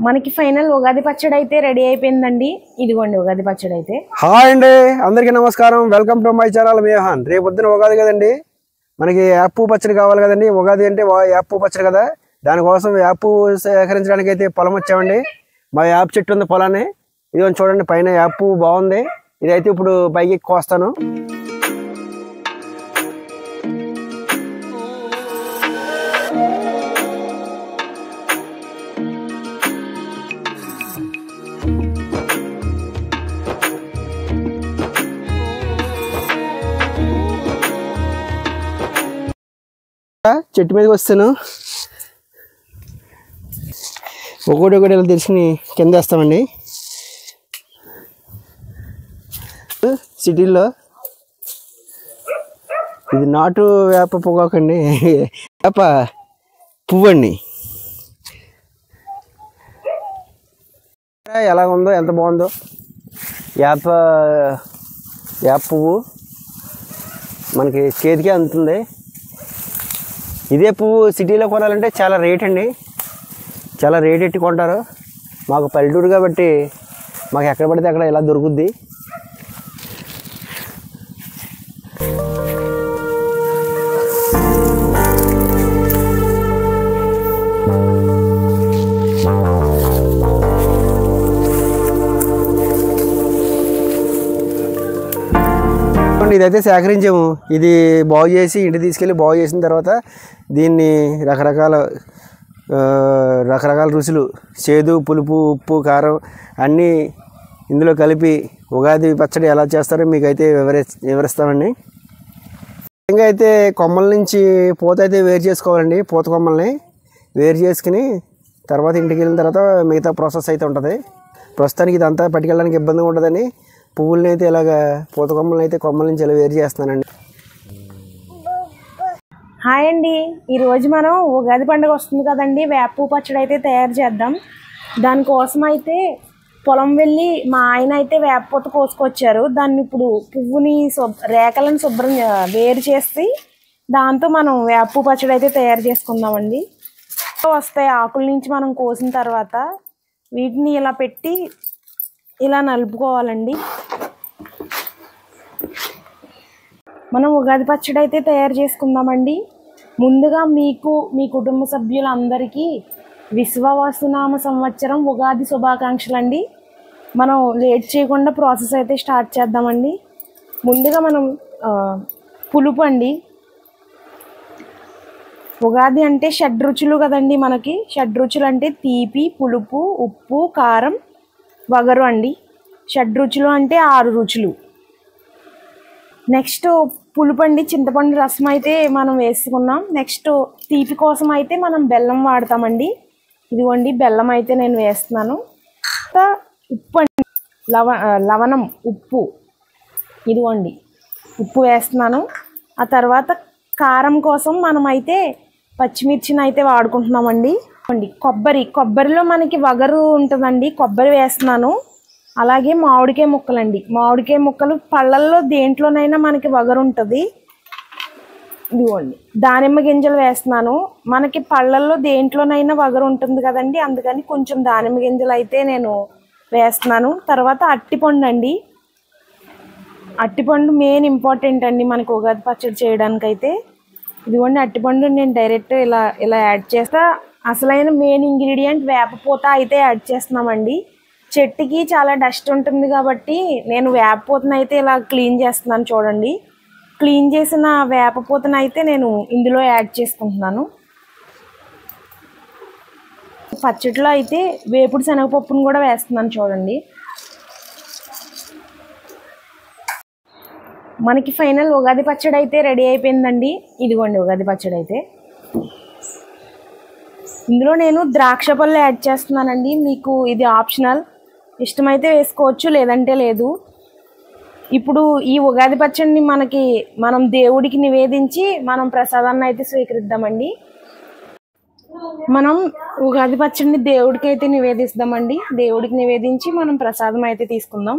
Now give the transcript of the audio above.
మనకి ఫైనల్ ఉగాది పచ్చడి అయితే రెడీ అయిపోయిందండి. ఇదిగోండి ఉగాది పచ్చడి అయితే. హాయ్ అండి, అందరికీ నమస్కారం. వెల్కమ్ టు మై ఛానల్ మేహాన్. రేపు పొద్దున ఉగాది కదండి, మనకి యాప్ పచ్చడి కావాలి కదండి. ఉగాది అంటే యాప్ పచ్చడి కదా, దానికోసం యాప్ సేకరించడానికి అయితే పొలం వచ్చామండి. మా యాప్ చెట్టు ఉంది పొలాన్ని, ఇది చూడండి, పైన యాప్ బాగుంది. ఇదైతే ఇప్పుడు పైకి కోస్తాను. చెట్టు మీదకి వస్తాను, ఒకటి ఇలా తెచ్చుకుని కింద వేస్తామండి. సిటీలో ఇది నాటు వేప పొగాకండి, వేప పువ్వు అండి. ఎలా ఉందో, ఎంత బాగుందో వేప పువ్వు, మనకి చేతికే అందుతుంది. ఇదే పువ్వు సిటీలో కొనాలంటే చాలా రేట్ అండి, చాలా రేట్ ఎట్టి కొంటారు. మాకు పల్లెటూరు కాబట్టి మాకు ఎక్కడ పడితే అక్కడ ఇలా దొరుకుద్ది. ఇదైతే సేకరించాము. ఇది బాగు చేసి ఇంటికి తీసుకెళ్ళి బాగు చేసిన తర్వాత దీన్ని రకరకాల రుచులు, చేదు, పులుపు, ఉప్పు, కారం అన్నీ ఇందులో కలిపి ఉగాది పచ్చడి ఎలా చేస్తారో మీకైతే వివరిస్తామండి. ముఖ్యంగా అయితే కొమ్మల నుంచి పూత అయితే వేరు చేసుకోవాలండి. పూత కొమ్మల్ని వేరు చేసుకుని తర్వాత ఇంటికి వెళ్ళిన తర్వాత మిగతా ప్రాసెస్ అయితే ఉంటుంది. ప్రస్తుతానికి ఇదంతా పట్టుకెళ్ళడానికి ఇబ్బందిగా ఉంటుందని పువ్వులని అయితే ఇలాగ పూత కొమ్మలని అయితే కొమ్మల నుంచి ఇలా వేరు చేస్తున్నానండి. హాయ్ అండి, ఈరోజు మనం ఉగాది పండుగ వస్తుంది కదండి, వేప పచ్చడి అయితే తయారు చేద్దాం. దానికోసం అయితే పొలం వెళ్ళి మా ఆయన అయితే వేప పూత కోసుకొచ్చారు. దాన్ని ఇప్పుడు పువ్వుని రేఖలను శుభ్రం వేరు చేసి దాంతో మనం వేప పచ్చడి అయితే తయారు చేసుకుందామండి. వస్తాయి ఆకుల నుంచి మనం కోసిన తర్వాత వీటిని ఇలా పెట్టి ఇలా నలుపుకోవాలండి. మనం ఉగాది పచ్చడి అయితే తయారు చేసుకుందామండి. ముందుగా మీకు, మీ కుటుంబ సభ్యులందరికీ విశ్వవసునామ సంవత్సరం ఉగాది శుభాకాంక్షలు అండి. మనం లేట్ చేయకుండా ప్రాసెస్ అయితే స్టార్ట్ చేద్దామండి. ముందుగా మనం పులుపు అండి. ఉగాది అంటే షడ్రుచులు కదండి. మనకి షడ్రుచులు అంటే తీపి, పులుపు, ఉప్పు, కారం, వగరు అండి. షడ్రుచులు అంటే 6 రుచులు. నెక్స్ట్ పులుపు అండి, చింతపండు రసం అయితే మనం వేసుకున్నాం. నెక్స్ట్ తీపి కోసం అయితే మనం బెల్లం వాడతామండి. ఇదిగోండి బెల్లం అయితే నేను వేస్తున్నాను. ఉప్పు అండి, లవణం, ఉప్పు, ఇదిగోండి ఉప్పు వేస్తున్నాను. ఆ తర్వాత కారం కోసం మనం అయితే పచ్చిమిర్చిని అయితే వాడుకుంటున్నామండి. కొబ్బరిలో మనకి వగరు ఉంటుందండి, కొబ్బరి వేస్తున్నాను. అలాగే మామిడికాయ ముక్కలండి, మామిడికాయ ముక్కలు పళ్ళల్లో దేంట్లోనైనా మనకి వగరు ఉంటుంది. ఇదిగోండి దానిమ్మ గింజలు వేస్తున్నాను. మనకి పళ్ళల్లో దేంట్లోనైనా వగరు ఉంటుంది కదండి, అందుకని కొంచెం దానిమ్మ గింజలు అయితే నేను వేస్తున్నాను. తర్వాత అట్టిపండు అండి, అట్టిపండు మెయిన్ ఇంపార్టెంట్ అండి మనకి ఉగాది పచ్చడి చేయడానికైతే. ఇదిగోండి అట్టిపండు నేను డైరెక్ట్ ఇలా యాడ్ చేస్తా. అసలైన మెయిన్ ఇంగ్రీడియంట్ వేపపూత అయితే యాడ్ చేస్తున్నామండి. చెట్టుకి చాలా డస్ట్ ఉంటుంది కాబట్టి నేను వేపపూతను అయితే ఇలా క్లీన్ చేస్తున్నాను. చూడండి, క్లీన్ చేసిన వేపపూతను అయితే నేను ఇందులో యాడ్ చేసుకుంటున్నాను. పచ్చడిలో అయితే వేపుడు శనగపప్పును కూడా వేస్తున్నాను. చూడండి, మనకి ఫైనల్ ఉగాది పచ్చడి అయితే రెడీ అయిపోయిందండి. ఇదిగోండి ఉగాది పచ్చడి అయితే. ఇందులో నేను ద్రాక్ష పళ్ళు యాడ్ చేస్తున్నానండి. మీకు ఇది ఆప్షనల్, ఇష్టమైతే వేసుకోవచ్చు, లేదంటే లేదు. ఇప్పుడు ఈ ఉగాది పచ్చడిని మనం దేవుడికి నివేదించి మనం ప్రసాదాన్ని అయితే స్వీకరిద్దామండి. మనం ఉగాది పచ్చడిని దేవుడికి అయితే నివేదిస్తామండి. దేవుడికి నివేదించి మనం ప్రసాదం అయితే తీసుకుందాం.